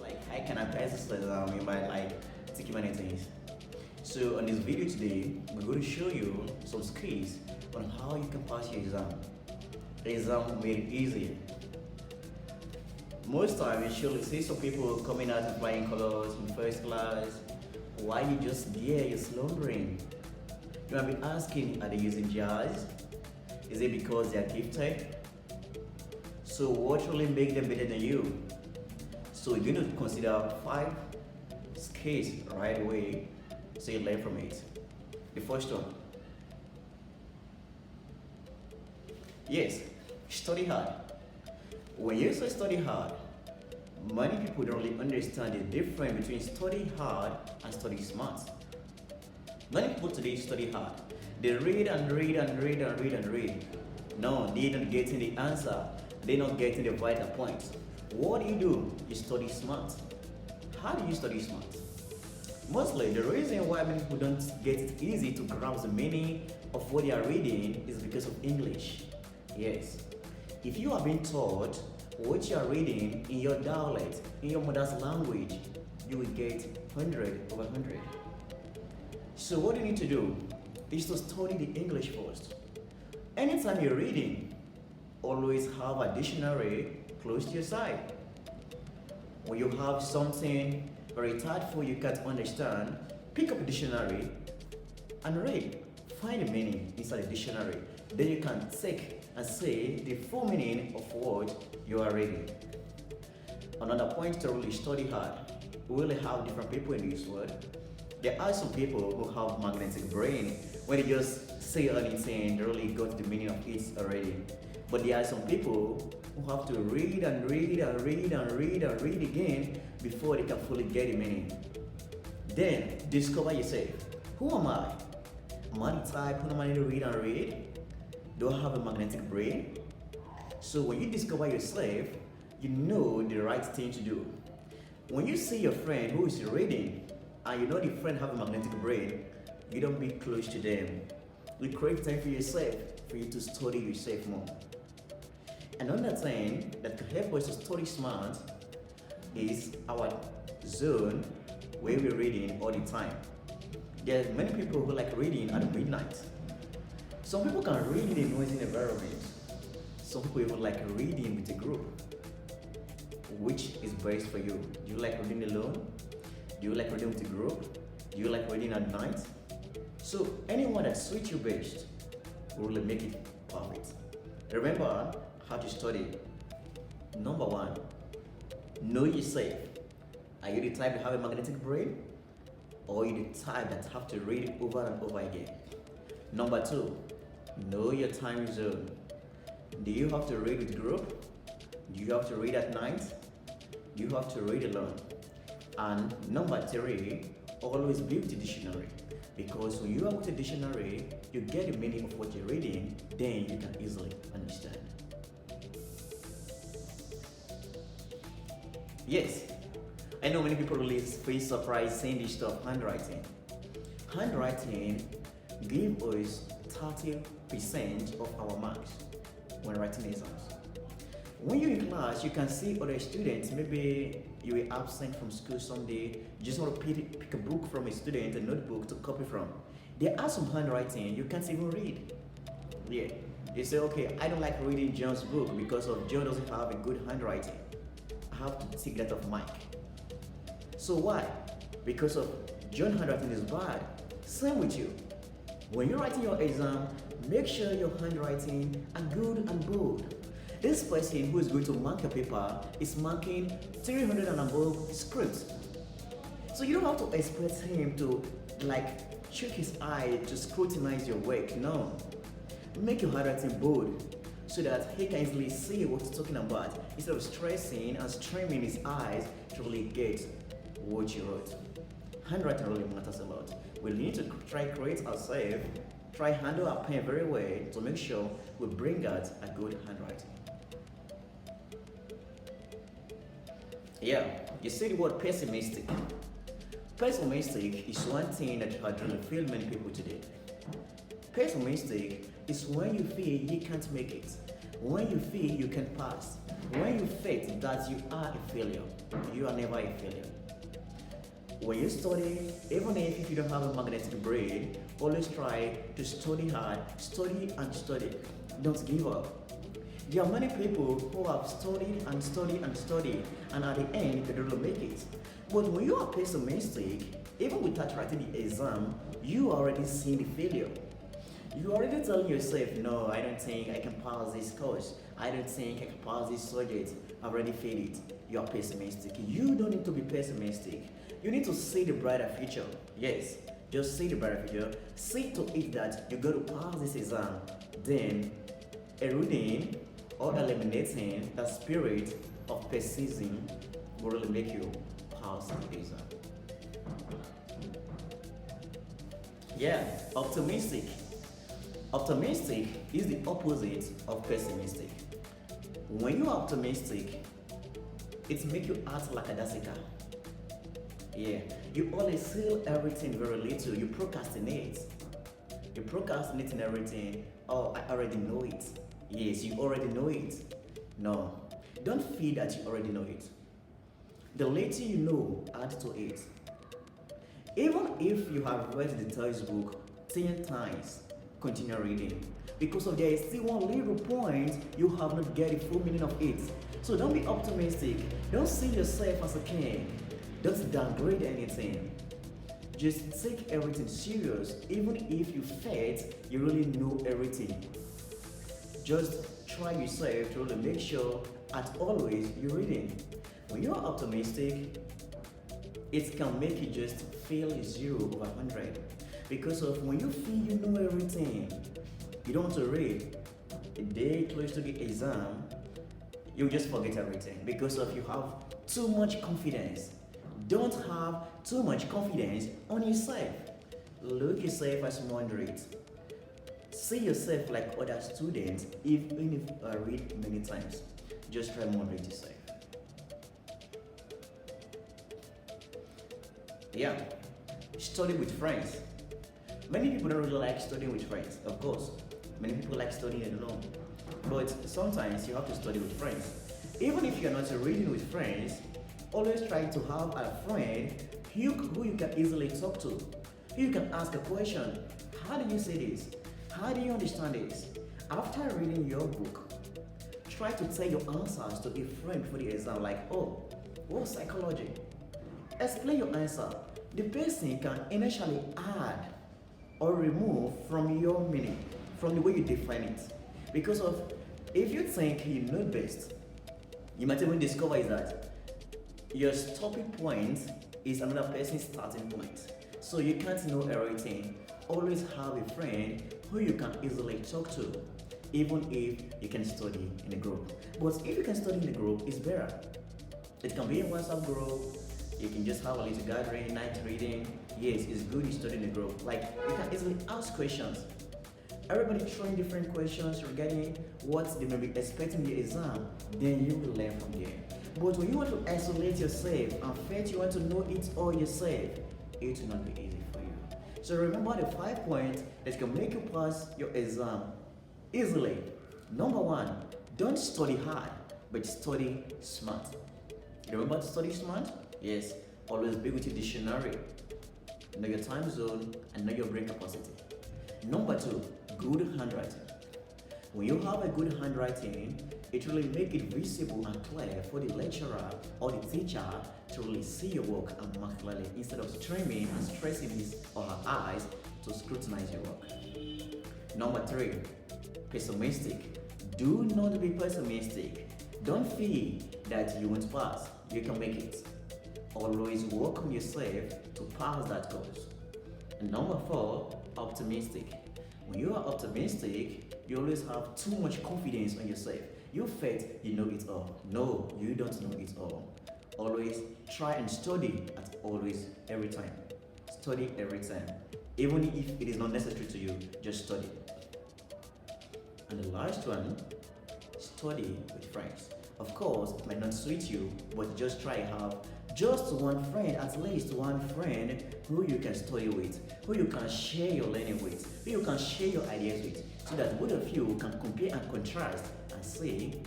Like how can I pass this exam in my like take humanities. So on this video today, we're going to show you some skills on how you can pass your exam. The exam made it easier. Most time you surely see some people coming out in flying colors in first class. Why you just there, you're slumbering? You might be asking, are they using jazz? Is it because they are gifted? So what really make them better than you? So you're going to consider 5 skills right away so you learn from it. The first one, yes, study hard. When you say study hard, many people don't really understand the difference between study hard and study smart. Many people today study hard. They read and read and read and read and read. No, they're not getting the answer. They're not getting the vital points. What do? You study smart. How do you study smart? Mostly, the reason why many people don't get it easy to grasp the meaning of what they are reading is because of English. Yes. If you are being taught what you are reading in your dialect, in your mother's language, you will get 100 over 100. So what you need to do is to study the English first. Anytime you're reading, always have a dictionary close to your side. When you have something very thoughtful you can't understand, pick up a dictionary and read. Find the meaning inside the dictionary. Then you can take and say the full meaning of what you are reading. Another point to really study hard. We really have different people in this world. There are some people who have magnetic brain. When they just say anything, they really got the meaning of it already. But there are some people who have to read and read and read and read and read again before they can fully get the meaning. Then discover yourself. Who am I? Am I the type who normally read and read? Do I have a magnetic brain? So when you discover yourself, you know the right thing to do. When you see your friend who is reading and you know the friend have a magnetic brain, you don't be close to them. You create time for yourself, for you to study yourself more. Another thing that can help us to study smart is our zone where we're reading all the time. There are many people who like reading at midnight. Some people can read in a noisy environment. Some people even like reading with a group. Which is best for you? Do you like reading alone? Do you like reading with a group? Do you like reading at night? So anyone that suits you best will really make it perfect. Remember how to study. Number 1, know yourself. Are you the type to have a magnetic brain? Or are you the type that have to read it over and over again? Number 2, know your time zone. Do you have to read with group? Do you have to read at night? Do you have to read alone? And number 3, always be with the dictionary. Because when you are with a dictionary, you get the meaning of what you're reading, then you can easily understand. Yes, I know many people really feel surprised seeing this stuff, handwriting. Handwriting gives us 30% of our marks when writing exams. When you're in class, you can see other students, maybe you were absent from school someday, you just want to pick a book from a student, a notebook to copy from. There are some handwriting you can't even read. Yeah, you say, okay, I don't like reading John's book because of John doesn't have a good handwriting. I have to take that off Mike. So why? Because of John's handwriting is bad. Same with you. When you're writing your exam, make sure your handwriting are good and bold. This person who is going to mark your paper is marking 300 and above scripts. So you don't have to expect him to like check his eye to scrutinize your work. No. Make your handwriting bold so that he can easily see what you're talking about instead of stressing and straining his eyes to really get what you wrote. Handwriting really matters a lot. We need to try create ourselves, try handle our pen very well to make sure we bring out a good handwriting. Yeah, you see the word pessimistic. Pessimistic is one thing that has really failed many people today. Pessimistic is when you feel you can't make it. When you feel you can pass, when you think that you are a failure, you are never a failure. When you study, even if you don't have a magnetic brain, always try to study hard, study and study. Don't give up. There are many people who have studied and studied and studied, and at the end, they don't make it. But when you are pessimistic, even without writing the exam, you already see the failure. You already telling yourself, no, I don't think I can pass this course. I don't think I can pass this subject. I've already failed it. You are pessimistic. You don't need to be pessimistic. You need to see the brighter future. Yes, just see the brighter future. See to it that you got to pass this exam. Then, eroding or eliminating the spirit of pessimism will really make you pass the exam. Yeah, optimistic. Optimistic is the opposite of pessimistic. When you're optimistic, it makes you act like a dassica. Yeah, you always feel everything very little. You procrastinate. You procrastinate in everything. Oh, I already know it. Yes, you already know it. No, don't feel that you already know it. The little you know, add to it. Even if you have read the textbook 10 times, continue reading. Because of there is still one little point you have not get the full meaning of it. So don't be optimistic. Don't see yourself as a king. Don't downgrade anything. Just take everything serious, even if you felt you really know everything. Just try yourself to really make sure at always you're reading. When you're optimistic, it can make you just feel 0/100. Because of when you feel you know everything, you don't want to read. A day close to the exam, you just forget everything because of you have too much confidence. Don't have too much confidence on yourself. Look yourself as moderate. See yourself like other students, even if I read many times. Just try moderate yourself. Yeah, study with friends. Many people don't really like studying with friends, of course. Many people like studying alone. But sometimes you have to study with friends. Even if you're not reading with friends, always try to have a friend who you can easily talk to. You can ask a question. How do you say this? How do you understand this? After reading your book, try to tell your answers to a friend for the exam, like, oh, what's psychology? Explain your answer. The person can initially add or remove from your meaning, from the way you define it. Because of, if you think you know best, you might even discover is that your stopping point is another person's starting point. So you can't know everything. Always have a friend who you can easily talk to, even if you can study in a group. But if you can study in a group, it's better. It can be a WhatsApp group. You can just have a little gathering, night reading. Yes, it's good you study in a group. Like, you can easily ask questions. Everybody throwing different questions regarding what they may be expecting in the exam, then you will learn from there. But when you want to isolate yourself and feel you want to know it all yourself, it will not be easy for you. So remember the 5 points that can make you pass your exam easily. Number 1, don't study hard, but study smart. Remember to study smart? Yes, always be with your dictionary. Know your time zone and know your brain capacity. Number 2, good handwriting. When you have a good handwriting, it really make it visible and clear for the lecturer or the teacher to really see your work and mark clearly instead of streaming and stressing his or her eyes to scrutinize your work. Number 3, pessimistic. Do not be pessimistic. Don't feel that you won't pass. You can make it. Always work on yourself to pass that course. And number 4, optimistic. When you are optimistic, you always have too much confidence on yourself. You feel you know it all. No, you don't know it all. Always try and study at always, every time. Study every time. Even if it is not necessary to you, just study. And the last one, study with friends. Of course, it might not suit you, but just try have just one friend, at least one friend who you can study with, who you can share your learning with, who you can share your ideas with, so that both of you can compare and contrast and see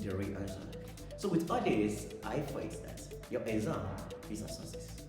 the real answer. So with all this, I face that your exam is a success.